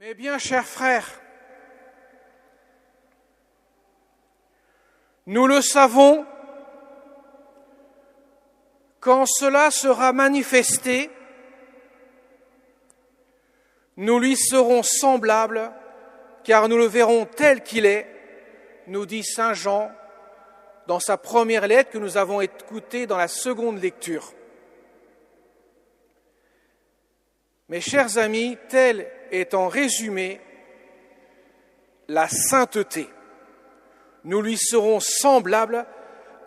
Mes bien chers frères, nous le savons, quand cela sera manifesté, nous lui serons semblables, car nous le verrons tel qu'il est, nous dit saint Jean dans sa première lettre que nous avons écoutée dans la seconde lecture. Mes chers amis, telle est en résumé la sainteté. Nous lui serons semblables,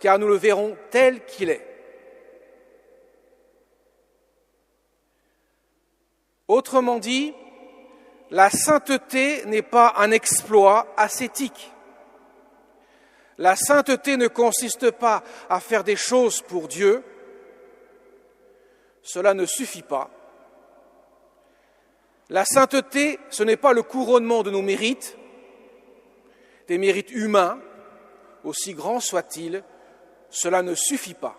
car nous le verrons tel qu'il est. Autrement dit, la sainteté n'est pas un exploit ascétique. La sainteté ne consiste pas à faire des choses pour Dieu. Cela ne suffit pas. La sainteté, ce n'est pas le couronnement de nos mérites, des mérites humains, aussi grands soient-ils, cela ne suffit pas.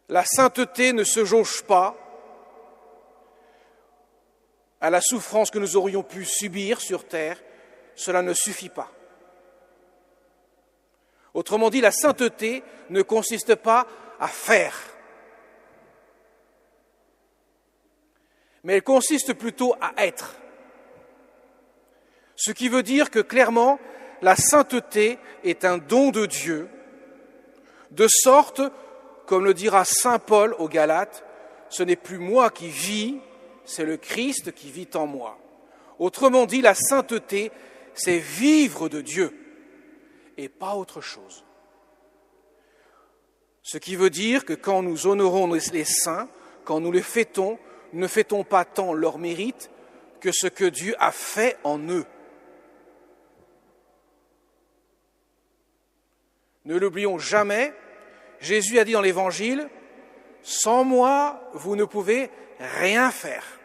La sainteté ne se jauge pas à la souffrance que nous aurions pu subir sur terre, cela ne suffit pas. Autrement dit, la sainteté ne consiste pas à faire, mais elle consiste plutôt à être. Ce qui veut dire que clairement, la sainteté est un don de Dieu, de sorte, comme le dira saint Paul aux Galates, ce n'est plus moi qui vis, c'est le Christ qui vit en moi. Autrement dit, la sainteté, c'est vivre de Dieu et pas autre chose. Ce qui veut dire que quand nous honorons les saints, quand nous les fêtons, nous ne fêtons pas tant leur mérite que ce que Dieu a fait en eux. Ne l'oublions jamais, Jésus a dit dans l'Évangile, « Sans moi, vous ne pouvez rien faire. »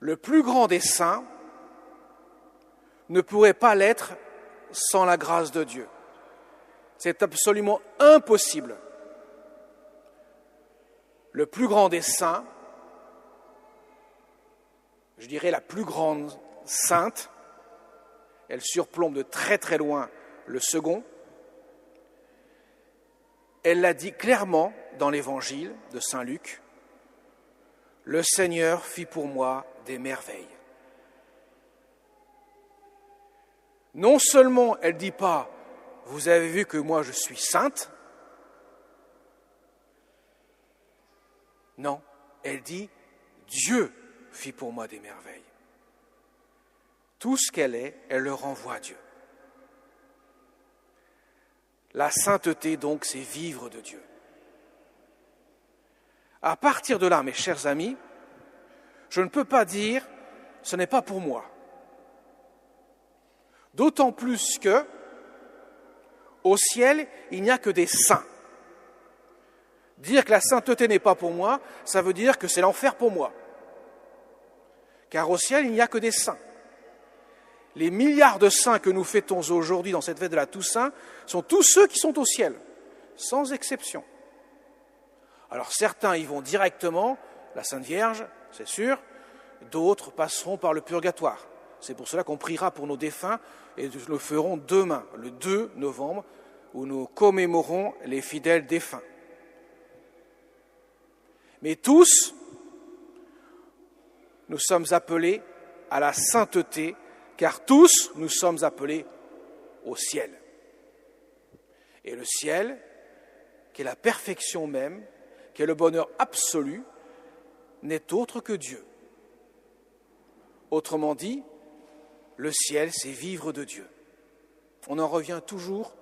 Le plus grand des saints ne pourrait pas l'être sans la grâce de Dieu. C'est absolument impossible. Le plus grand des saints, je dirais la plus grande sainte, elle surplombe de très très loin le second, elle l'a dit clairement dans l'Évangile de saint Luc, « Le Seigneur fit pour moi des merveilles. » Non seulement elle ne dit pas « Vous avez vu que moi je suis sainte », non, elle dit « Dieu fit pour moi des merveilles. » Tout ce qu'elle est, elle le renvoie à Dieu. La sainteté, donc, c'est vivre de Dieu. À partir de là, mes chers amis, je ne peux pas dire « ce n'est pas pour moi ». D'autant plus que, au ciel, il n'y a que des saints. Dire que la sainteté n'est pas pour moi, ça veut dire que c'est l'enfer pour moi. Car au ciel, il n'y a que des saints. Les milliards de saints que nous fêtons aujourd'hui dans cette fête de la Toussaint sont tous ceux qui sont au ciel, sans exception. Alors certains y vont directement, la Sainte Vierge, c'est sûr, d'autres passeront par le purgatoire. C'est pour cela qu'on priera pour nos défunts et nous le ferons demain, le 2 novembre, où nous commémorons les fidèles défunts. Mais tous, nous sommes appelés à la sainteté, car tous, nous sommes appelés au ciel. Et le ciel, qui est la perfection même, qui est le bonheur absolu, n'est autre que Dieu. Autrement dit, le ciel, c'est vivre de Dieu. On en revient toujours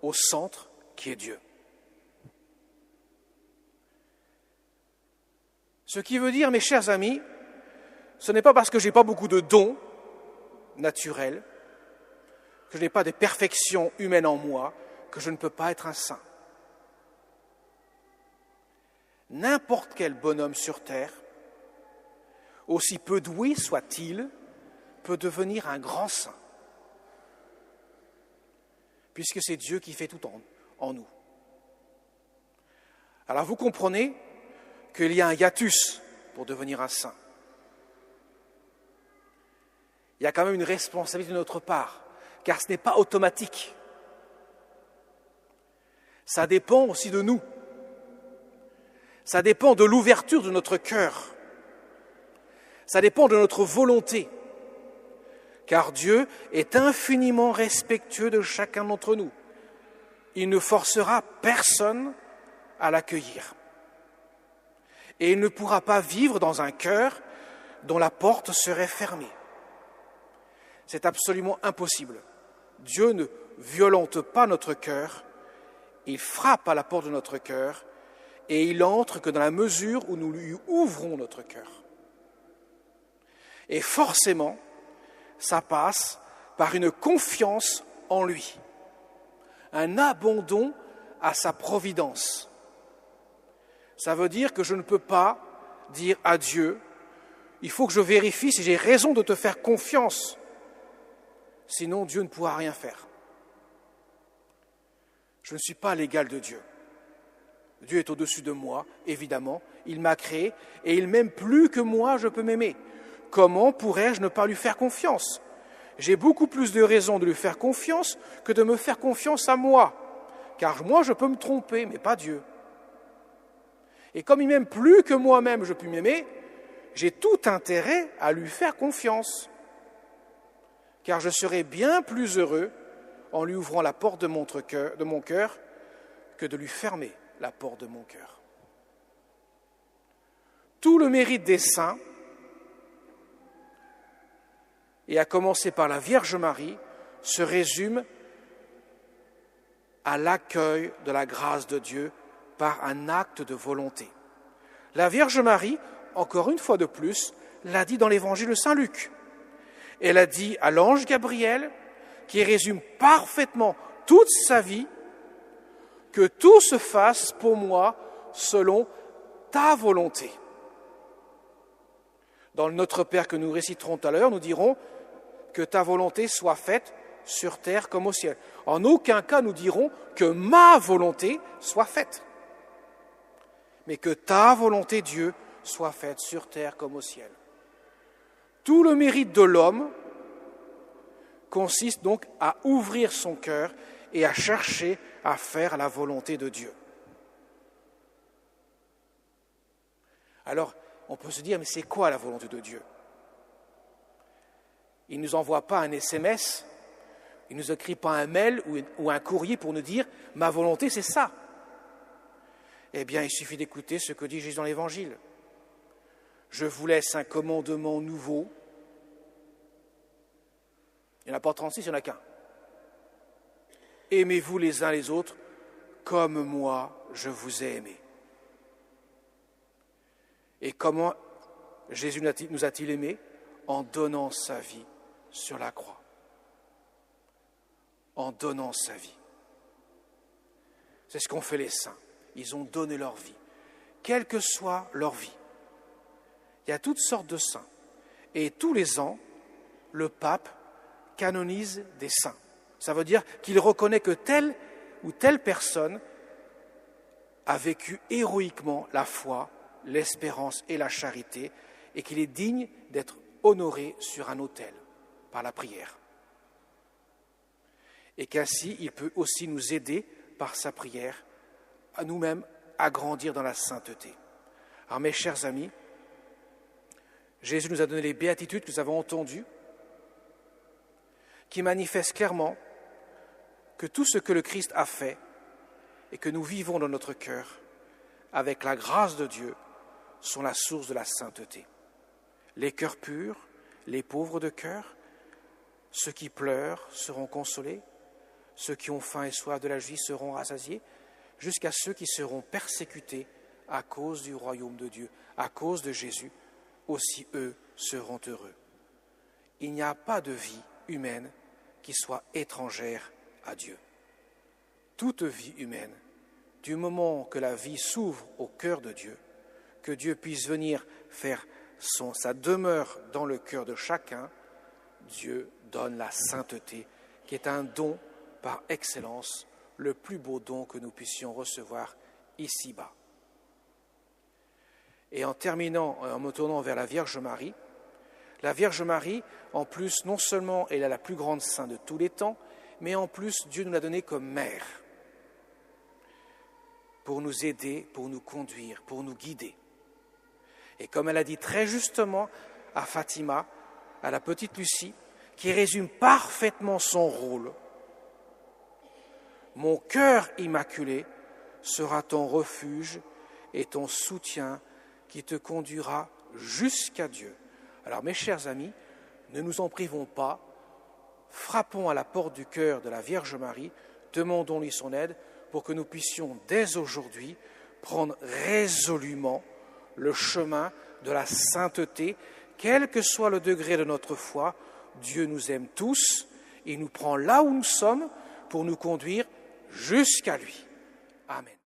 au centre qui est Dieu. Ce qui veut dire, mes chers amis, ce n'est pas parce que je n'ai pas beaucoup de dons naturels, que je n'ai pas de perfection humaine en moi, que je ne peux pas être un saint. N'importe quel bonhomme sur terre, aussi peu doué soit-il, peut devenir un grand saint, puisque c'est Dieu qui fait tout en nous. Alors vous comprenez qu'il y a un hiatus pour devenir un saint. Il y a quand même une responsabilité de notre part, car ce n'est pas automatique. Ça dépend aussi de nous. Ça dépend de l'ouverture de notre cœur. Ça dépend de notre volonté. Car Dieu est infiniment respectueux de chacun d'entre nous. Il ne forcera personne à l'accueillir. Et il ne pourra pas vivre dans un cœur dont la porte serait fermée. C'est absolument impossible. Dieu ne violente pas notre cœur, il frappe à la porte de notre cœur et il entre que dans la mesure où nous lui ouvrons notre cœur. Et forcément, ça passe par une confiance en lui, un abandon à sa providence. Ça veut dire que je ne peux pas dire à Dieu, il faut que je vérifie si j'ai raison de te faire confiance, sinon Dieu ne pourra rien faire. Je ne suis pas l'égal de Dieu. Dieu est au-dessus de moi, évidemment, il m'a créé et il m'aime plus que moi je peux m'aimer. Comment pourrais-je ne pas lui faire confiance ? J'ai beaucoup plus de raisons de lui faire confiance que de me faire confiance à moi, car moi je peux me tromper, mais pas Dieu. Et comme il m'aime plus que moi-même je peux m'aimer, j'ai tout intérêt à lui faire confiance, car je serai bien plus heureux en lui ouvrant la porte de mon cœur que de lui fermer la porte de mon cœur. Tout le mérite des saints, et à commencer par la Vierge Marie, se résume à l'accueil de la grâce de Dieu par un acte de volonté. La Vierge Marie, encore une fois de plus, l'a dit dans l'Évangile de Saint Luc. Elle a dit à l'ange Gabriel, qui résume parfaitement toute sa vie, que tout se fasse pour moi selon ta volonté. Dans le Notre Père que nous réciterons tout à l'heure, nous dirons que ta volonté soit faite sur terre comme au ciel. En aucun cas nous dirons que ma volonté soit faite, mais que ta volonté, Dieu, soit faite sur terre comme au ciel. Tout le mérite de l'homme consiste donc à ouvrir son cœur et à chercher à faire la volonté de Dieu. Alors, on peut se dire, mais c'est quoi la volonté de Dieu ? Il ne nous envoie pas un SMS, il ne nous écrit pas un mail ou un courrier pour nous dire « ma volonté, c'est ça ». Eh bien, il suffit d'écouter ce que dit Jésus dans l'Évangile. « Je vous laisse un commandement nouveau ». Il n'y en a pas 36, il n'y en a qu'un. « Aimez-vous les uns les autres comme moi, je vous ai aimés ». Et comment Jésus nous a-t-il aimés ? En donnant sa vie sur la croix. En donnant sa vie. C'est ce qu'ont fait les saints. Ils ont donné leur vie, quelle que soit leur vie. Il y a toutes sortes de saints. Et tous les ans, le pape canonise des saints. Ça veut dire qu'il reconnaît que telle ou telle personne a vécu héroïquement la foi, l'espérance et la charité, et qu'il est digne d'être honoré sur un autel par la prière. Et qu'ainsi, il peut aussi nous aider par sa prière à nous-mêmes à grandir dans la sainteté. Alors mes chers amis, Jésus nous a donné les béatitudes que nous avons entendues, qui manifestent clairement que tout ce que le Christ a fait et que nous vivons dans notre cœur, avec la grâce de Dieu, sont la source de la sainteté. Les cœurs purs, les pauvres de cœur, ceux qui pleurent seront consolés, ceux qui ont faim et soif de la vie seront rassasiés, jusqu'à ceux qui seront persécutés à cause du royaume de Dieu, à cause de Jésus, aussi eux seront heureux. Il n'y a pas de vie humaine qui soit étrangère à Dieu. Toute vie humaine, du moment que la vie s'ouvre au cœur de Dieu, que Dieu puisse venir faire sa demeure dans le cœur de chacun, Dieu donne la sainteté, qui est un don par excellence, le plus beau don que nous puissions recevoir ici-bas. Et en terminant, en me tournant vers la Vierge Marie, en plus, non seulement elle est la plus grande sainte de tous les temps, mais en plus, Dieu nous l'a donnée comme mère, pour nous aider, pour nous conduire, pour nous guider. Et comme elle a dit très justement à Fatima, à la petite Lucie, qui résume parfaitement son rôle, « Mon cœur immaculé sera ton refuge et ton soutien qui te conduira jusqu'à Dieu. » Alors mes chers amis, ne nous en privons pas, frappons à la porte du cœur de la Vierge Marie, demandons-lui son aide pour que nous puissions dès aujourd'hui prendre résolument le chemin de la sainteté, quel que soit le degré de notre foi. Dieu nous aime tous, il nous prend là où nous sommes pour nous conduire jusqu'à lui. Amen.